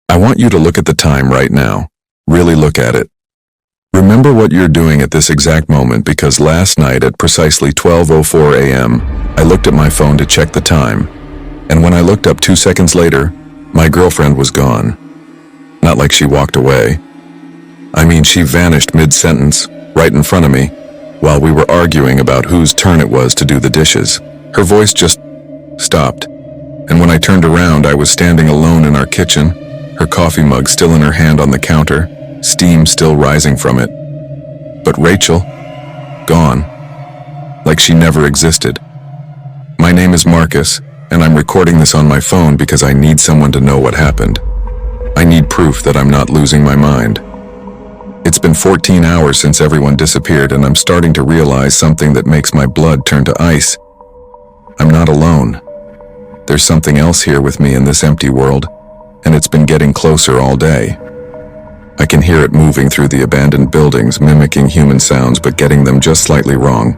I want you to look at the time right now. Really look at it. Remember what you're doing at this exact moment, because last night at precisely 12:04 a.m., I looked at my phone to check the time, and when I looked up 2 seconds later, my girlfriend was gone. Not like she walked away. I mean, she vanished mid-sentence, right in front of me, while we were arguing about whose turn it was to do the dishes. Her voice just stopped, and when I turned around, I was standing alone in our kitchen, her coffee mug still in her hand on the counter, steam still rising from it. But Rachel, gone. Like she never existed. My name is Marcus, and I'm recording this on my phone because I need someone to know what happened. I need proof that I'm not losing my mind. It's been 14 hours since everyone disappeared, and I'm starting to realize something that makes my blood turn to ice. I'm not alone. There's something else here with me in this empty world, and it's been getting closer all day. I can hear it moving through the abandoned buildings, mimicking human sounds but getting them just slightly wrong.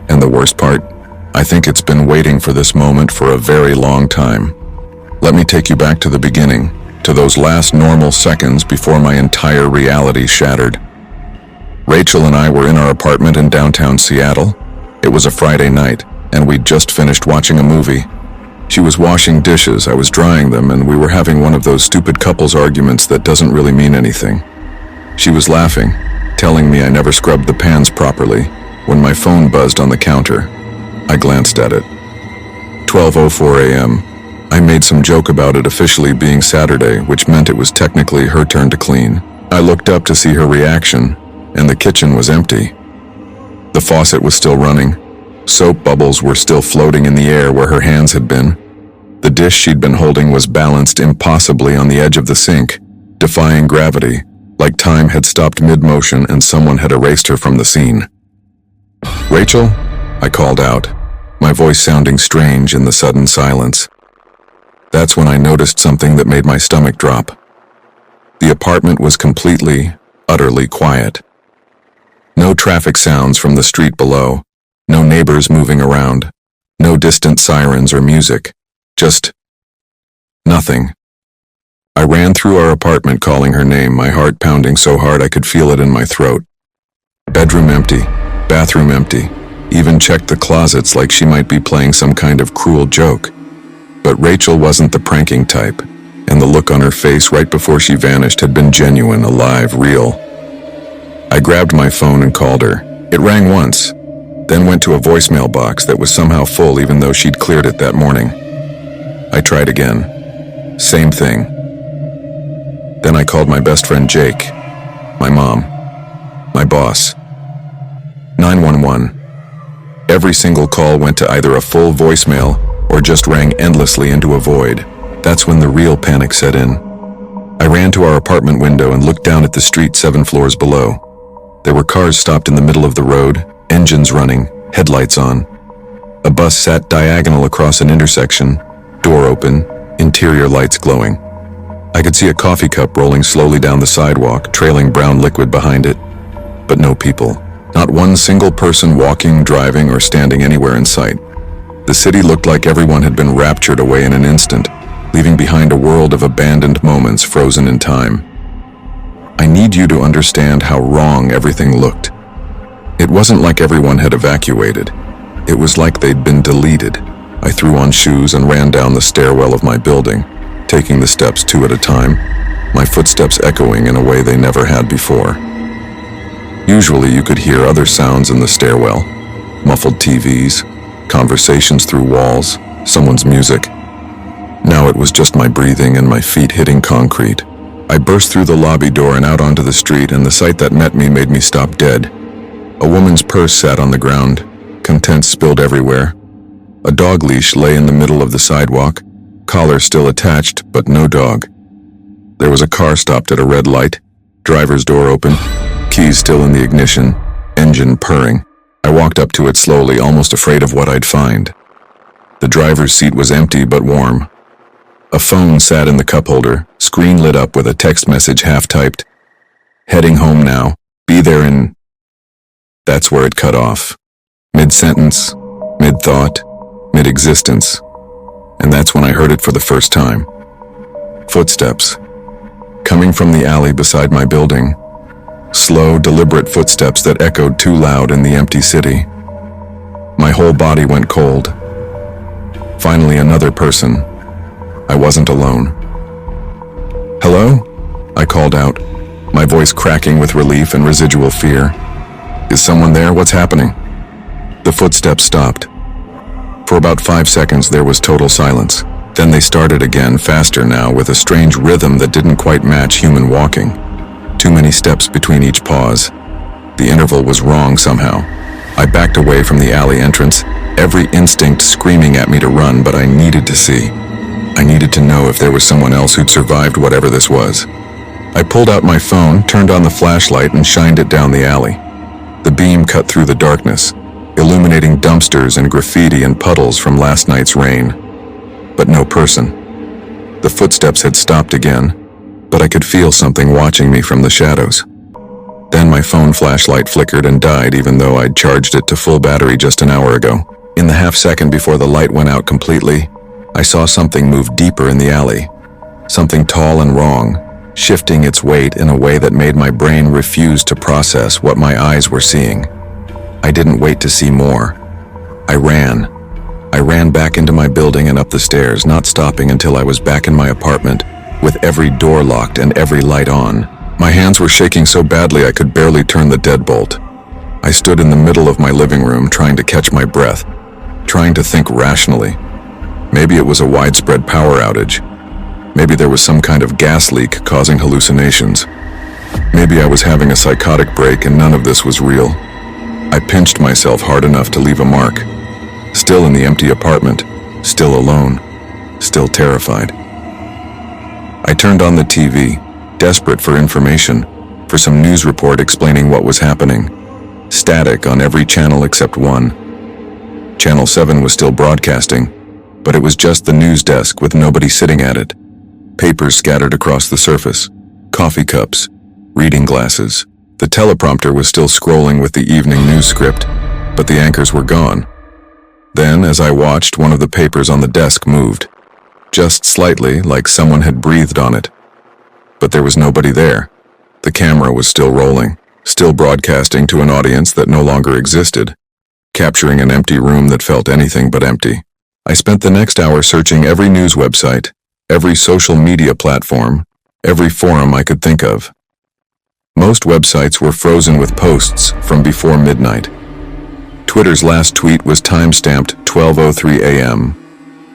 And the worst part, I think it's been waiting for this moment for a very long time. Let me take you back to the beginning, to those last normal seconds before my entire reality shattered. Rachel and I were in our apartment in downtown Seattle. It was a Friday night, and we'd just finished watching a movie. She was washing dishes, I was drying them, and we were having one of those stupid couples arguments that doesn't really mean anything. She was laughing, telling me I never scrubbed the pans properly, when my phone buzzed on the counter. I glanced at it. 12:04 a.m. I made some joke about it officially being Saturday, which meant it was technically her turn to clean. I looked up to see her reaction, and the kitchen was empty. The faucet was still running. Soap bubbles were still floating in the air where her hands had been. The dish she'd been holding was balanced impossibly on the edge of the sink, defying gravity, like time had stopped mid-motion and someone had erased her from the scene. "Rachel?" I called out, my voice sounding strange in the sudden silence. That's when I noticed something that made my stomach drop. The apartment was completely, utterly quiet. No traffic sounds from the street below. No neighbors moving around, no distant sirens or music, just nothing. I ran through our apartment calling her name, my heart pounding so hard I could feel it in my throat. Bedroom empty, bathroom empty, even checked the closets like she might be playing some kind of cruel joke. But Rachel wasn't the pranking type, and the look on her face right before she vanished had been genuine, alive, real. I grabbed my phone and called her. It rang once, then went to a voicemail box that was somehow full even though she'd cleared it that morning. I tried again. Same thing. Then I called my best friend Jake, my mom, my boss. 911. Every single call went to either a full voicemail or just rang endlessly into a void. That's when the real panic set in. I ran to our apartment window and looked down at the street 7 floors below. There were cars stopped in the middle of the road, engines running, headlights on. A bus sat diagonal across an intersection, door open, interior lights glowing. I could see a coffee cup rolling slowly down the sidewalk, trailing brown liquid behind it. But no people. Not one single person walking, driving, or standing anywhere in sight. The city looked like everyone had been raptured away in an instant, leaving behind a world of abandoned moments frozen in time. I need you to understand how wrong everything looked. It wasn't like everyone had evacuated. It was like they'd been deleted. I threw on shoes and ran down the stairwell of my building, taking the steps 2 at a time, my footsteps echoing in a way they never had before. Usually you could hear other sounds in the stairwell, muffled TVs, conversations through walls, someone's music. Now it was just my breathing and my feet hitting concrete. I burst through the lobby door and out onto the street, and the sight that met me made me stop dead. A woman's purse sat on the ground, contents spilled everywhere. A dog leash lay in the middle of the sidewalk, collar still attached, but no dog. There was a car stopped at a red light, driver's door open, keys still in the ignition, engine purring. I walked up to it slowly, almost afraid of what I'd find. The driver's seat was empty but warm. A phone sat in the cup holder, screen lit up with a text message half-typed. "Heading home now. Be there in..." That's where it cut off. Mid-sentence, mid-thought, mid-existence. And that's when I heard it for the first time. Footsteps, coming from the alley beside my building. Slow, deliberate footsteps that echoed too loud in the empty city. My whole body went cold. Finally, another person. I wasn't alone. "Hello?" I called out, my voice cracking with relief and residual fear. "Is someone there? What's happening?" The footsteps stopped. For about 5 seconds, there was total silence. Then they started again, faster now, with a strange rhythm that didn't quite match human walking. Too many steps between each pause. The interval was wrong somehow. I backed away from the alley entrance, every instinct screaming at me to run, but I needed to see. I needed to know if there was someone else who'd survived whatever this was. I pulled out my phone, turned on the flashlight, and shined it down the alley. The beam cut through the darkness, illuminating dumpsters and graffiti and puddles from last night's rain. But no person. The footsteps had stopped again, but I could feel something watching me from the shadows. Then my phone flashlight flickered and died even though I'd charged it to full battery just an hour ago. In the half-second before the light went out completely, I saw something move deeper in the alley. Something tall and wrong, shifting its weight in a way that made my brain refuse to process what my eyes were seeing. I didn't wait to see more. I ran. I ran back into my building and up the stairs, not stopping until I was back in my apartment, with every door locked and every light on. My hands were shaking so badly I could barely turn the deadbolt. I stood in the middle of my living room trying to catch my breath, trying to think rationally. Maybe it was a widespread power outage. Maybe there was some kind of gas leak causing hallucinations. Maybe I was having a psychotic break and none of this was real. I pinched myself hard enough to leave a mark. Still in the empty apartment, still alone, still terrified. I turned on the TV, desperate for information, for some news report explaining what was happening. Static on every channel except one. Channel 7 was still broadcasting, but it was just the news desk with nobody sitting at it. Papers scattered across the surface, coffee cups, reading glasses. The teleprompter was still scrolling with the evening news script, but the anchors were gone. Then, as I watched, one of the papers on the desk moved. Just slightly, like someone had breathed on it. But there was nobody there. The camera was still rolling, still broadcasting to an audience that no longer existed, capturing an empty room that felt anything but empty. I spent the next hour searching every news website, every social media platform, every forum I could think of. Most websites were frozen with posts from before midnight. Twitter's last tweet was time-stamped 12:03 a.m.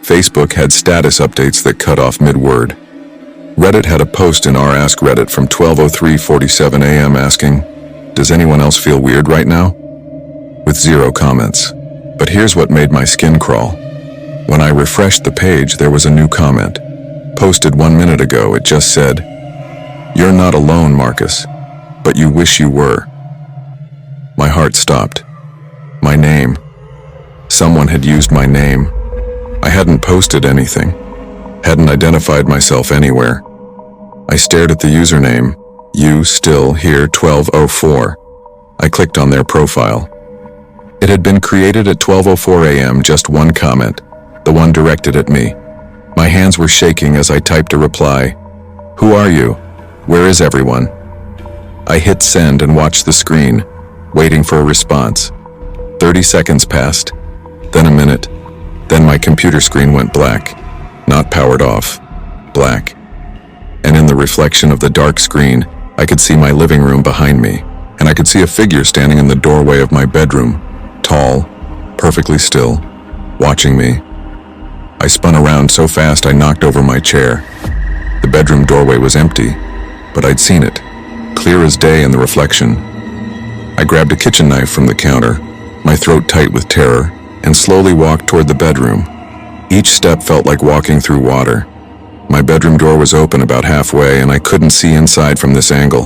Facebook had status updates that cut off mid-word. Reddit had a post in r Ask Reddit from 12:03:47 a.m. asking, "Does anyone else feel weird right now?" With 0 comments. But here's what made my skin crawl. When I refreshed the page, there was a new comment. Posted 1 minute ago, it just said, "You're not alone, Marcus, but you wish you were." My heart stopped. My name. Someone had used my name. I hadn't posted anything. Hadn't identified myself anywhere. I stared at the username, "You Still Here 12:04. I clicked on their profile. It had been created at 12:04 a.m., just one comment, the one directed at me. My hands were shaking as I typed a reply. "Who are you? Where is everyone?" I hit send and watched the screen, waiting for a response. 30 seconds passed, then a minute, then my computer screen went black. Not powered off, black. And in the reflection of the dark screen, I could see my living room behind me, and I could see a figure standing in the doorway of my bedroom, tall, perfectly still, watching me. I spun around so fast I knocked over my chair. The bedroom doorway was empty, but I'd seen it, clear as day in the reflection. I grabbed a kitchen knife from the counter, my throat tight with terror, and slowly walked toward the bedroom. Each step felt like walking through water. My bedroom door was open about halfway, and I couldn't see inside from this angle.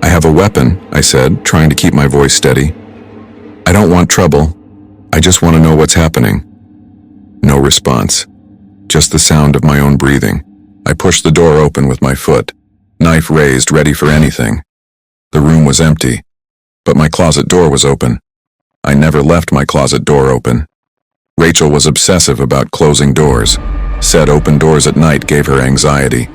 "I have a weapon," I said, trying to keep my voice steady. "I don't want trouble. I just want to know what's happening." No response. Just the sound of my own breathing. I pushed the door open with my foot, knife raised, ready for anything. The room was empty, but my closet door was open. I never left my closet door open. Rachel was obsessive about closing doors. Said open doors at night gave her anxiety.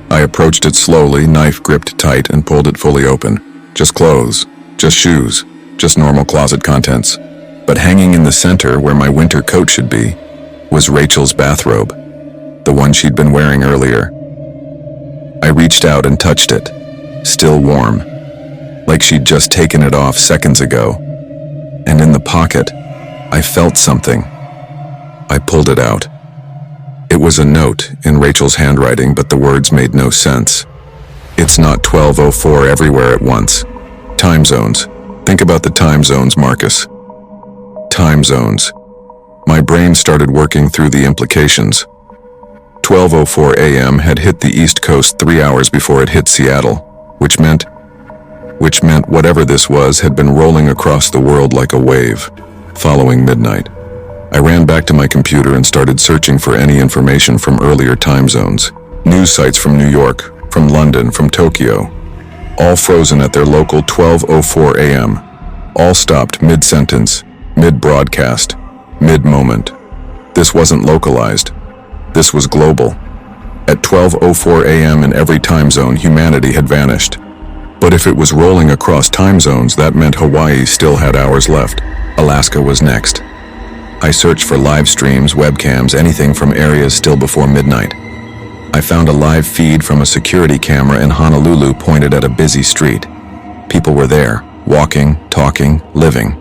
I approached it slowly, knife gripped tight, and pulled it fully open. Just clothes, just shoes, just normal closet contents. But hanging in the center, where my winter coat should be, was Rachel's bathrobe, the one she'd been wearing earlier. I reached out and touched it, still warm, like she'd just taken it off seconds ago. And in the pocket, I felt something. I pulled it out. It was a note in Rachel's handwriting, but the words made no sense. It's not 12:04 everywhere at once. Time zones. Think about the time zones, Marcus. Time zones. My brain started working through the implications. 12:04 a.m. had hit the East Coast 3 hours before it hit Seattle, which meant whatever this was had been rolling across the world like a wave, following midnight. I ran back to my computer and started searching for any information from earlier time zones. News sites from New York, from London, from Tokyo, all frozen at their local 12:04 a.m. All stopped mid-sentence, mid-broadcast, mid-moment. This wasn't localized. This was global. At 12:04 a.m. in every time zone, humanity had vanished. But if it was rolling across time zones, that meant Hawaii still had hours left. Alaska was next. I searched for live streams, webcams, anything from areas still before midnight. I found a live feed from a security camera in Honolulu pointed at a busy street. People were there, walking, talking, living.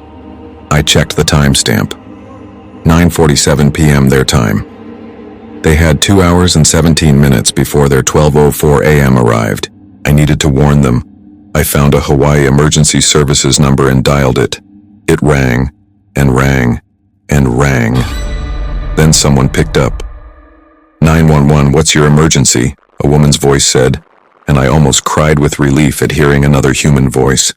I checked the timestamp. 9:47 p.m. their time. They had 2 hours and 17 minutes before their 12:04 a.m. arrived. I needed to warn them. I found a Hawaii Emergency Services number and dialed it. It rang, and rang, and rang. Then someone picked up. 911, what's your emergency? A woman's voice said, and I almost cried with relief at hearing another human voice.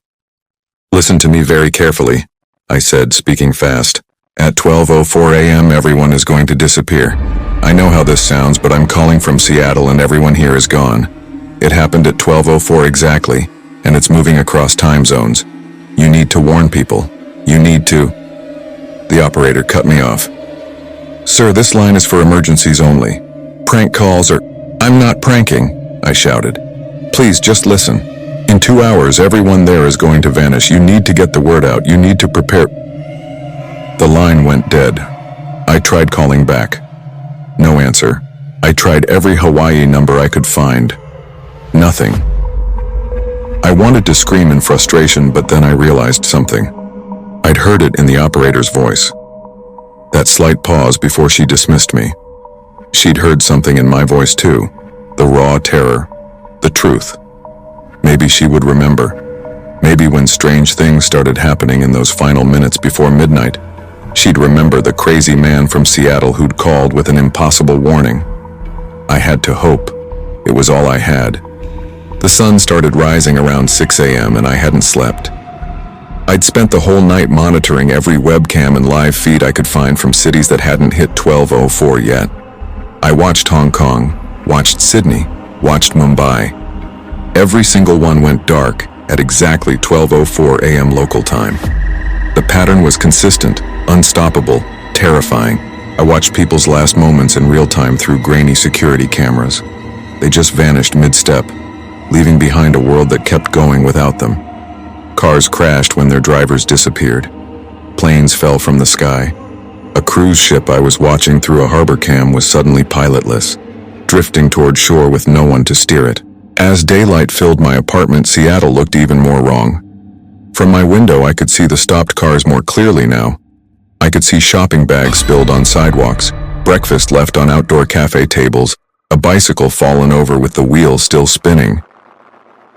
Listen to me very carefully, I said, speaking fast. At 12:04 a.m. everyone is going to disappear. I know how this sounds, but I'm calling from Seattle and everyone here is gone. It happened at 12:04 exactly, and it's moving across time zones. You need to warn people. You need to... The operator cut me off. Sir, this line is for emergencies only. Prank calls are... I'm not pranking, I shouted. Please just listen. In 2 hours, everyone there is going to vanish. You need to get the word out. You need to prepare... The line went dead. I tried calling back. No answer. I tried every Hawaii number I could find. Nothing. I wanted to scream in frustration, but then I realized something. I'd heard it in the operator's voice. That slight pause before she dismissed me. She'd heard something in my voice too. The raw terror. The truth. Maybe she would remember. Maybe when strange things started happening in those final minutes before midnight, she'd remember the crazy man from Seattle who'd called with an impossible warning. I had to hope. It was all I had. The sun started rising around 6 a.m. and I hadn't slept. I'd spent the whole night monitoring every webcam and live feed I could find from cities that hadn't hit 12:04 yet. I watched Hong Kong, watched Sydney, watched Mumbai. Every single one went dark at exactly 12:04 a.m. local time. The pattern was consistent, unstoppable, terrifying. I watched people's last moments in real time through grainy security cameras. They just vanished mid-step, leaving behind a world that kept going without them. Cars crashed when their drivers disappeared. Planes fell from the sky. A cruise ship I was watching through a harbor cam was suddenly pilotless, drifting toward shore with no one to steer it. As daylight filled my apartment, Seattle looked even more wrong. From my window, I could see the stopped cars more clearly now. I could see shopping bags spilled on sidewalks, breakfast left on outdoor cafe tables, a bicycle fallen over with the wheel still spinning.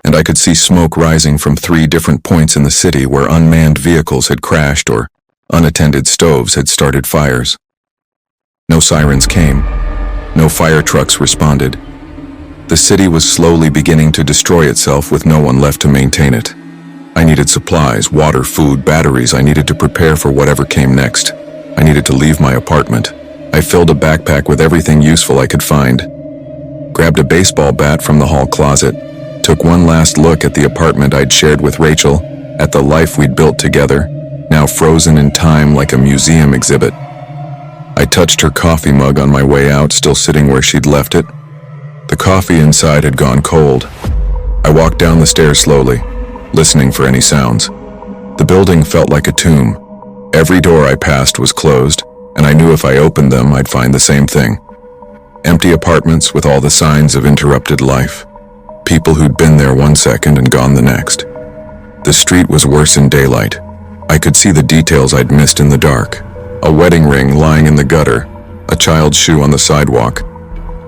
And I could see smoke rising from 3 different points in the city where unmanned vehicles had crashed or unattended stoves had started fires. No sirens came. No fire trucks responded. The city was slowly beginning to destroy itself with no one left to maintain it. I needed supplies, water, food, batteries. I needed to prepare for whatever came next. I needed to leave my apartment. I filled a backpack with everything useful I could find, grabbed a baseball bat from the hall closet, took one last look at the apartment I'd shared with Rachel, at the life we'd built together, now frozen in time like a museum exhibit. I touched her coffee mug on my way out, still sitting where she'd left it. The coffee inside had gone cold. I walked down the stairs slowly, listening for any sounds. The building felt like a tomb. Every door I passed was closed, and I knew if I opened them, I'd find the same thing. Empty apartments with all the signs of interrupted life. People who'd been there 1 second and gone the next. The street was worse in daylight. I could see the details I'd missed in the dark. A wedding ring lying in the gutter, a child's shoe on the sidewalk,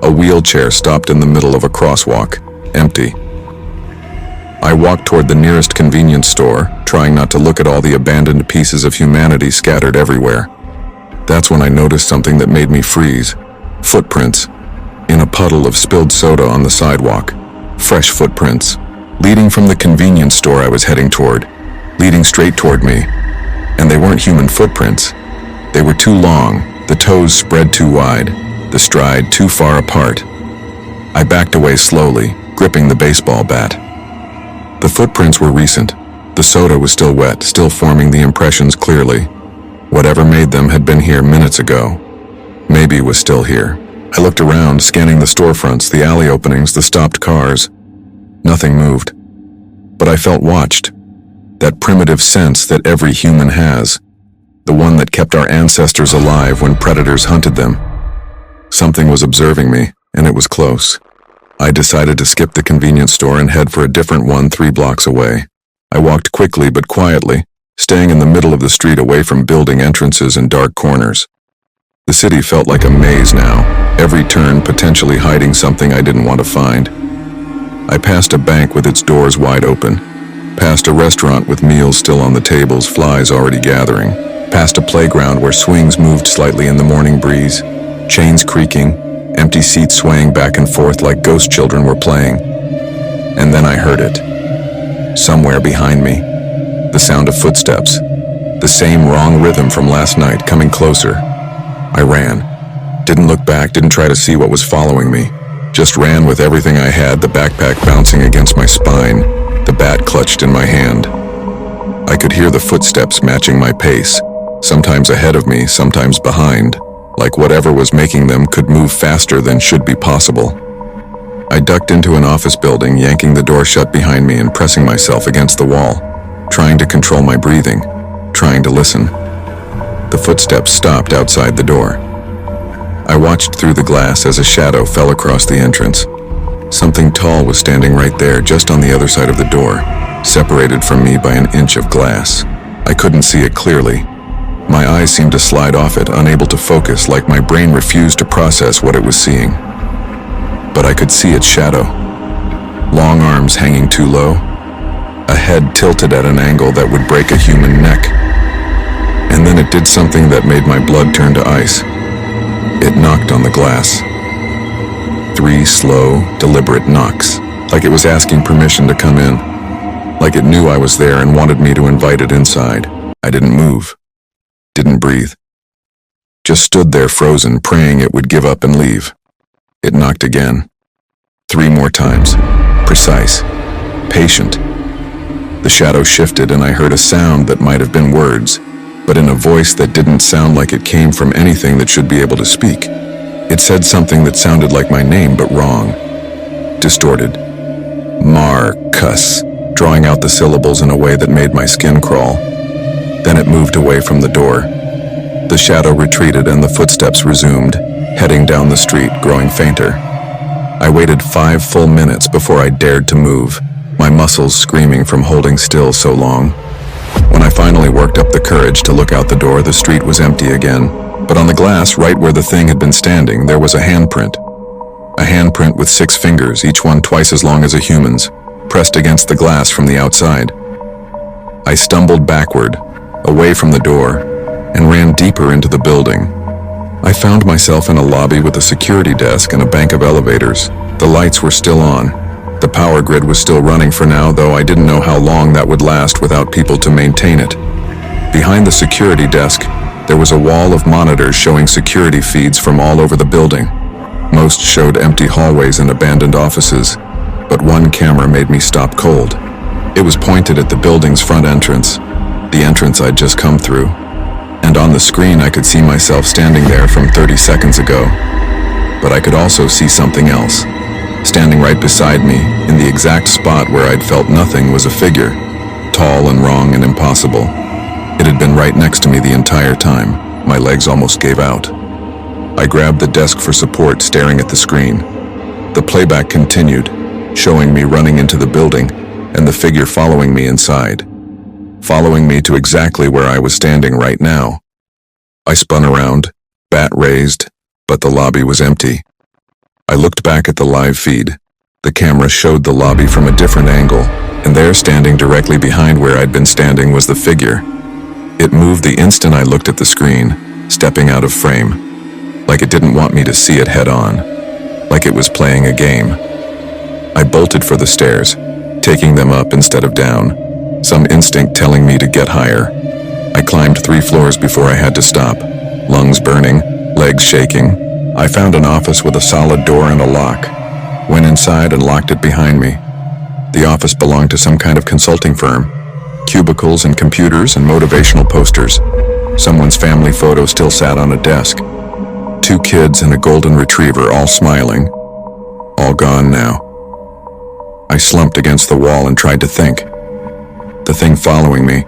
a wheelchair stopped in the middle of a crosswalk, empty. I walked toward the nearest convenience store, trying not to look at all the abandoned pieces of humanity scattered everywhere. That's when I noticed something that made me freeze. Footprints. In a puddle of spilled soda on the sidewalk. Fresh footprints. Leading from the convenience store I was heading toward. Leading straight toward me. And they weren't human footprints. They were too long, the toes spread too wide, the stride too far apart. I backed away slowly, gripping the baseball bat. The footprints were recent. The soda was still wet, still forming the impressions clearly. Whatever made them had been here minutes ago. Maybe was still here. I looked around, scanning the storefronts, the alley openings, the stopped cars. Nothing moved. But I felt watched. That primitive sense that every human has. The one that kept our ancestors alive when predators hunted them. Something was observing me, and it was close. I decided to skip the convenience store and head for a different one 3 blocks away. I walked quickly but quietly, staying in the middle of the street away from building entrances and dark corners. The city felt like a maze now, every turn potentially hiding something I didn't want to find. I passed a bank with its doors wide open, past a restaurant with meals still on the tables, flies already gathering, past a playground where swings moved slightly in the morning breeze, chains creaking, empty seats swaying back and forth like ghost children were playing. And then I heard it. Somewhere behind me. The sound of footsteps. The same wrong rhythm from last night, coming closer. I ran. Didn't look back, didn't try to see what was following me. Just ran with everything I had, the backpack bouncing against my spine, the bat clutched in my hand. I could hear the footsteps matching my pace, sometimes ahead of me, sometimes behind. Like whatever was making them could move faster than should be possible. I ducked into an office building, yanking the door shut behind me and pressing myself against the wall, trying to control my breathing, trying to listen. The footsteps stopped outside the door. I watched through the glass as a shadow fell across the entrance. Something tall was standing right there, just on the other side of the door, separated from me by an inch of glass. I couldn't see it clearly. My eyes seemed to slide off it, unable to focus, like my brain refused to process what it was seeing. But I could see its shadow. Long arms hanging too low. A head tilted at an angle that would break a human neck. And then it did something that made my blood turn to ice. It knocked on the glass. 3 slow, deliberate knocks, like it was asking permission to come in. Like it knew I was there and wanted me to invite it inside. I didn't move. Didn't breathe. Just stood there frozen, praying it would give up and leave. It knocked again. 3 more times. Precise. Patient. The shadow shifted and I heard a sound that might have been words, but in a voice that didn't sound like it came from anything that should be able to speak. It said something that sounded like my name, but wrong. Distorted. Marcus, drawing out the syllables in a way that made my skin crawl. Then it moved away from the door. The shadow retreated and the footsteps resumed, heading down the street, growing fainter. I waited 5 full minutes before I dared to move, my muscles screaming from holding still so long. When I finally worked up the courage to look out the door, the street was empty again. But on the glass, right where the thing had been standing, there was a handprint. A handprint with 6 fingers, each one twice as long as a human's, pressed against the glass from the outside. I stumbled backward, away from the door, and ran deeper into the building. I found myself in a lobby with a security desk and a bank of elevators. The lights were still on. The power grid was still running for now, though I didn't know how long that would last without people to maintain it. Behind the security desk, there was a wall of monitors showing security feeds from all over the building. Most showed empty hallways and abandoned offices, but one camera made me stop cold. It was pointed at the building's front entrance, the entrance I'd just come through. And on the screen I could see myself standing there from 30 seconds ago. But I could also see something else. Standing right beside me, in the exact spot where I'd felt nothing, was a figure, tall and wrong and impossible. It had been right next to me the entire time. My legs almost gave out. I grabbed the desk for support, staring at the screen. The playback continued, showing me running into the building, and the figure following me inside. Following me to exactly where I was standing right now. I spun around, bat raised, but the lobby was empty. I looked back at the live feed. The camera showed the lobby from a different angle, and there, standing directly behind where I'd been standing, was the figure. It moved the instant I looked at the screen, stepping out of frame, like it didn't want me to see it head on, like it was playing a game. I bolted for the stairs, taking them up instead of down, some instinct telling me to get higher. I climbed 3 floors before I had to stop, lungs burning, legs shaking. I found an office with a solid door and a lock. Went inside and locked it behind me. The office belonged to some kind of consulting firm. Cubicles and computers and motivational posters. Someone's family photo still sat on a desk. 2 kids and a golden retriever, all smiling. All gone now. I slumped against the wall and tried to think. The thing following me,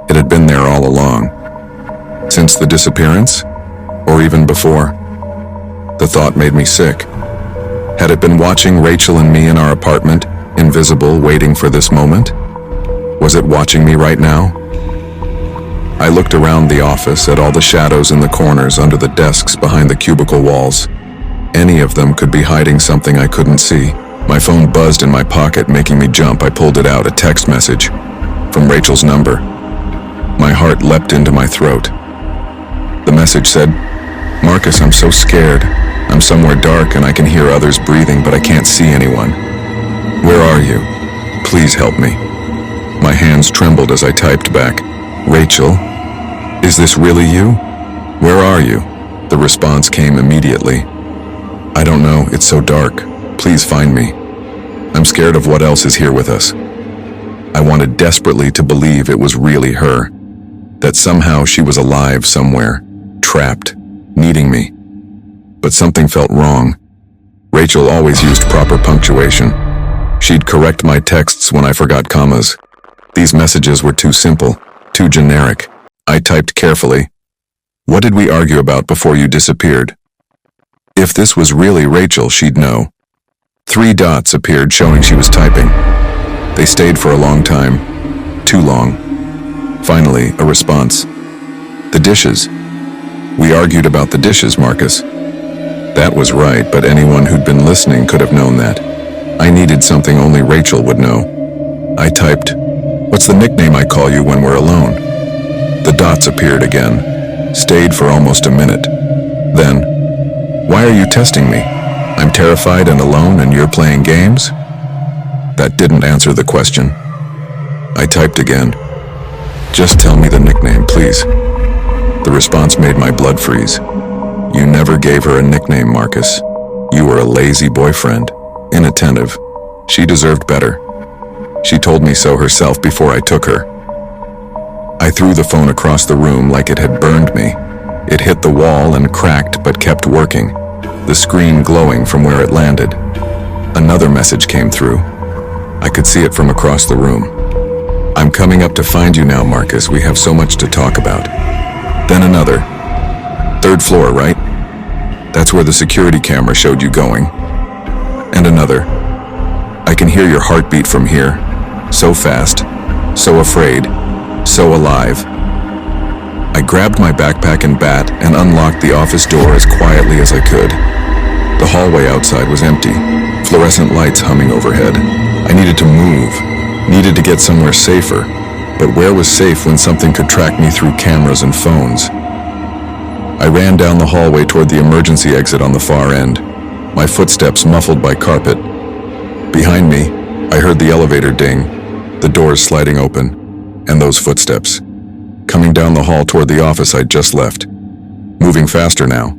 it had been there all along. Since the disappearance? Or even before? The thought made me sick. Had it been watching Rachel and me in our apartment, invisible, waiting for this moment? Was it watching me right now? I looked around the office at all the shadows in the corners under the desks behind the cubicle walls. Any of them could be hiding something I couldn't see. My phone buzzed in my pocket, making me jump. I pulled it out, a text message from Rachel's number. My heart leapt into my throat. The message said, "Marcus, I'm so scared. I'm somewhere dark and I can hear others breathing, but I can't see anyone. Where are you? Please help me." My hands trembled as I typed back, "Rachel, is this really you? Where are you?" The response came immediately. "I don't know, it's so dark. Please find me. I'm scared of what else is here with us." I wanted desperately to believe it was really her, that somehow she was alive somewhere, trapped, needing me. But something felt wrong. Rachel always used proper punctuation. She'd correct my texts when I forgot commas. These messages were too simple, too generic. I typed carefully. "What did we argue about before you disappeared?" If this was really Rachel, she'd know. 3 dots appeared showing she was typing. They stayed for a long time. Too long. Finally, a response. "The dishes. We argued about the dishes, Marcus." That was right, but anyone who'd been listening could have known that. I needed something only Rachel would know. I typed, "What's the nickname I call you when we're alone?" The dots appeared again. Stayed for almost a minute. Then, "Why are you testing me? I'm terrified and alone and you're playing games?" That didn't answer the question. I typed again. "Just tell me the nickname, please." The response made my blood freeze. "You never gave her a nickname, Marcus. You were a lazy boyfriend, inattentive. She deserved better. She told me so herself before I took her." I threw the phone across the room like it had burned me. It hit the wall and cracked but kept working, the screen glowing from where it landed. Another message came through. I could see it from across the room. "I'm coming up to find you now, Marcus. We have so much to talk about." Then another. "3rd floor, right? That's where the security camera showed you going." And another. "I can hear your heartbeat from here. So fast, so afraid, so alive." I grabbed my backpack and bat and unlocked the office door as quietly as I could. The hallway outside was empty, fluorescent lights humming overhead. I needed to move, needed to get somewhere safer, but where was safe when something could track me through cameras and phones? I ran down the hallway toward the emergency exit on the far end, my footsteps muffled by carpet. Behind me, I heard the elevator ding, the doors sliding open, and those footsteps. Coming down the hall toward the office I'd just left. Moving faster now.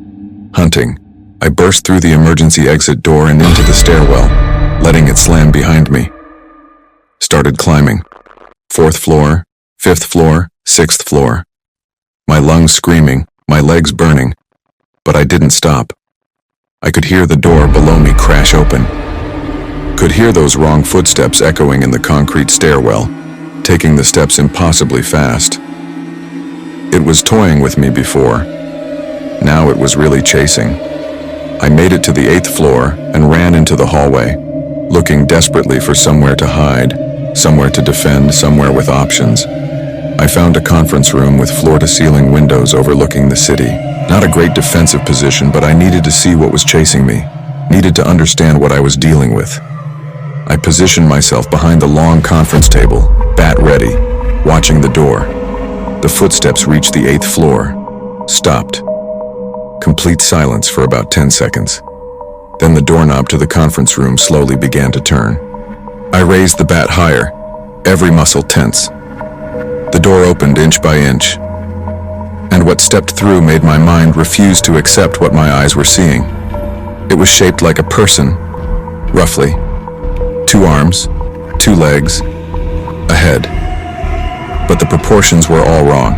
Hunting. I burst through the emergency exit door and into the stairwell, letting it slam behind me. Started climbing. 4th floor, 5th floor, 6th floor. My lungs screaming, my legs burning. But I didn't stop. I could hear the door below me crash open. Could hear those wrong footsteps echoing in the concrete stairwell, taking the steps impossibly fast. It was toying with me before. Now it was really chasing. I made it to the 8th floor and ran into the hallway, looking desperately for somewhere to hide, somewhere to defend, somewhere with options. I found a conference room with floor-to-ceiling windows overlooking the city. Not a great defensive position, but I needed to see what was chasing me, needed to understand what I was dealing with. I positioned myself behind the long conference table, bat ready, watching the door. The footsteps reached the 8th floor, stopped. Complete silence for about 10 seconds. Then the doorknob to the conference room slowly began to turn. I raised the bat higher, every muscle tense. The door opened inch by inch, and what stepped through made my mind refuse to accept what my eyes were seeing. It was shaped like a person, roughly. 2 arms, 2 legs, a head. But the proportions were all wrong.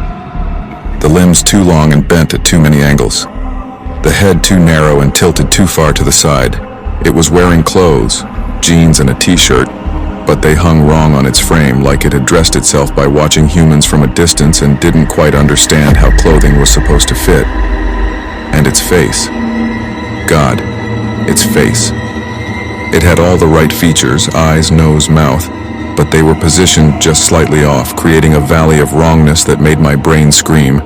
The limbs too long and bent at too many angles. The head too narrow and tilted too far to the side. It was wearing clothes, jeans and a t-shirt, but they hung wrong on its frame, like it had dressed itself by watching humans from a distance and didn't quite understand how clothing was supposed to fit. And its face. God, its face. It had all the right features, eyes, nose, mouth, but they were positioned just slightly off, creating a valley of wrongness that made my brain scream.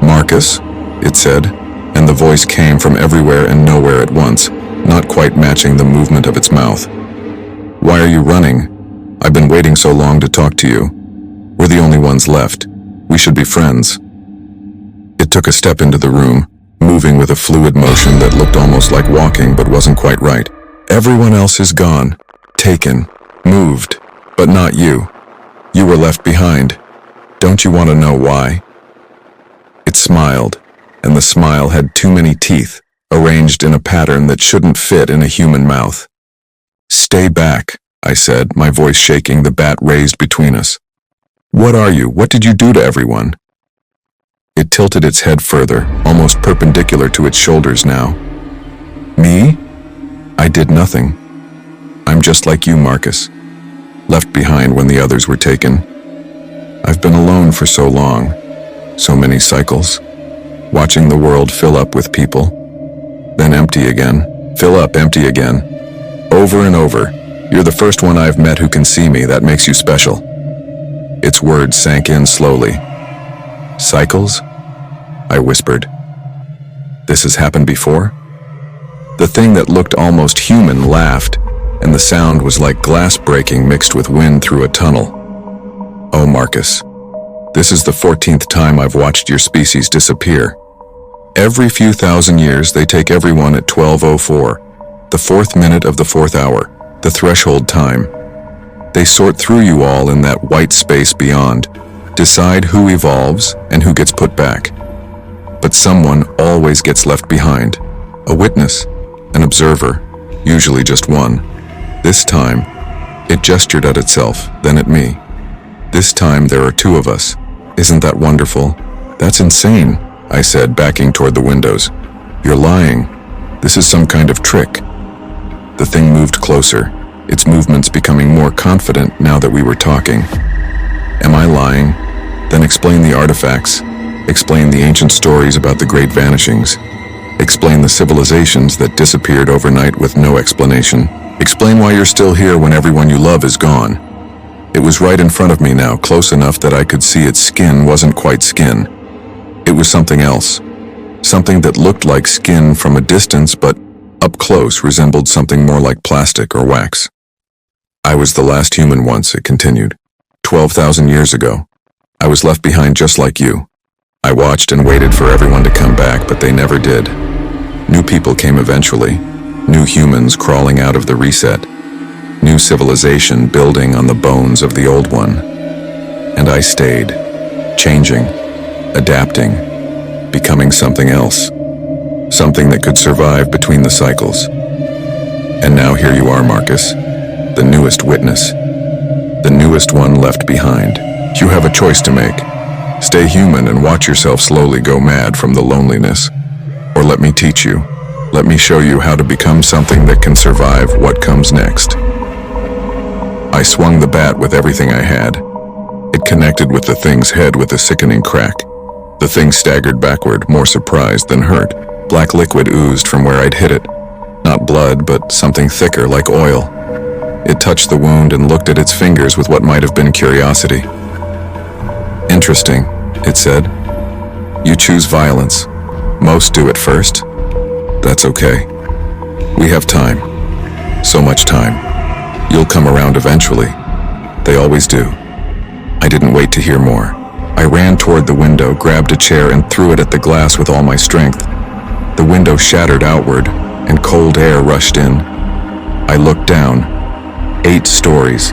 "Marcus," it said, and the voice came from everywhere and nowhere at once, not quite matching the movement of its mouth. "Why are you running? I've been waiting so long to talk to you. We're the only ones left. We should be friends." It took a step into the room, moving with a fluid motion that looked almost like walking but wasn't quite right. "Everyone else is gone, taken, moved, but not you. You were left behind. Don't you want to know why?" It smiled, and the smile had too many teeth, arranged in a pattern that shouldn't fit in a human mouth. "Stay back," I said, my voice shaking, the bat raised between us. "What are you? What did you do to everyone?" It tilted its head further, almost perpendicular to its shoulders now. "Me? I did nothing. I'm just like you, Marcus. Left behind when the others were taken. I've been alone for so long, so many cycles, watching the world fill up with people, then empty again, fill up, empty again, over and over. You're the first one I've met who can see me. That makes you special." Its words sank in slowly. "Cycles?" I whispered. "This has happened before?" The thing that looked almost human laughed, and the sound was like glass breaking mixed with wind through a tunnel. "Oh, Marcus, this is the 14th time I've watched your species disappear. Every few thousand years they take everyone at 12:04, the 4th minute of the 4th hour, the threshold time. They sort through you all in that white space beyond, decide who evolves and who gets put back. But someone always gets left behind, a witness, an observer, usually just one. This time, it gestured at itself, then at me. This time there are 2 of us. Isn't that wonderful?" "That's insane," I said, backing toward the windows. "You're lying. This is some kind of trick." The thing moved closer, its movements becoming more confident now that we were talking. "Am I lying? Then explain the artifacts. Explain the ancient stories about the great vanishings. Explain the civilizations that disappeared overnight with no explanation. Explain why you're still here when everyone you love is gone." It was right in front of me now, close enough that I could see its skin wasn't quite skin. It was something else. Something that looked like skin from a distance, but up close resembled something more like plastic or wax. "I was the last human once," it continued. 12,000 years ago. I was left behind just like you. I watched and waited for everyone to come back, but they never did. New people came eventually. New humans crawling out of the reset. New civilization building on the bones of the old one. And I stayed, changing, adapting, becoming something else. Something that could survive between the cycles. And now here you are, Marcus, the newest witness. The newest one left behind. You have a choice to make. Stay human and watch yourself slowly go mad from the loneliness. Or let me teach you. Let me show you how to become something that can survive what comes next. I swung the bat with everything I had. It connected with the thing's head with a sickening crack. The thing staggered backward, more surprised than hurt. Black liquid oozed from where I'd hit it. Not blood, but something thicker, like oil. It touched the wound and looked at its fingers with what might have been curiosity. Interesting, it said. You choose violence. Most do it first. That's okay. We have time. So much time. You'll come around eventually. They always do. I didn't wait to hear more. I ran toward the window, grabbed a chair, and threw it at the glass with all my strength. The window shattered outward, and cold air rushed in. I looked down. 8 stories.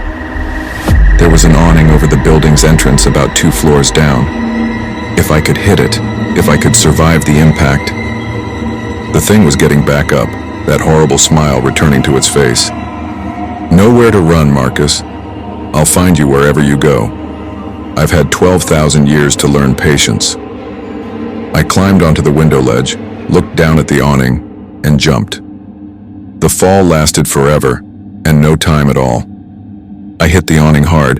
There was an awning over the building's entrance about 2 floors down. If I could hit it, if I could survive the impact. The thing was getting back up, that horrible smile returning to its face. Nowhere to run, Marcus. I'll find you wherever you go. I've had 12,000 years to learn patience. I climbed onto the window ledge, looked down at the awning, and jumped. The fall lasted forever, and no time at all. I hit the awning hard,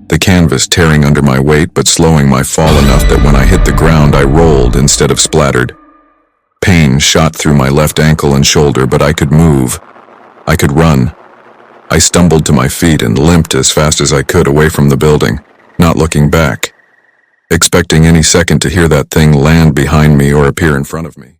the canvas tearing under my weight but slowing my fall enough that when I hit the ground I rolled instead of splattered. Pain shot through my left ankle and shoulder, but I could move. I could run. I stumbled to my feet and limped as fast as I could away from the building, not looking back, expecting any second to hear that thing land behind me or appear in front of me.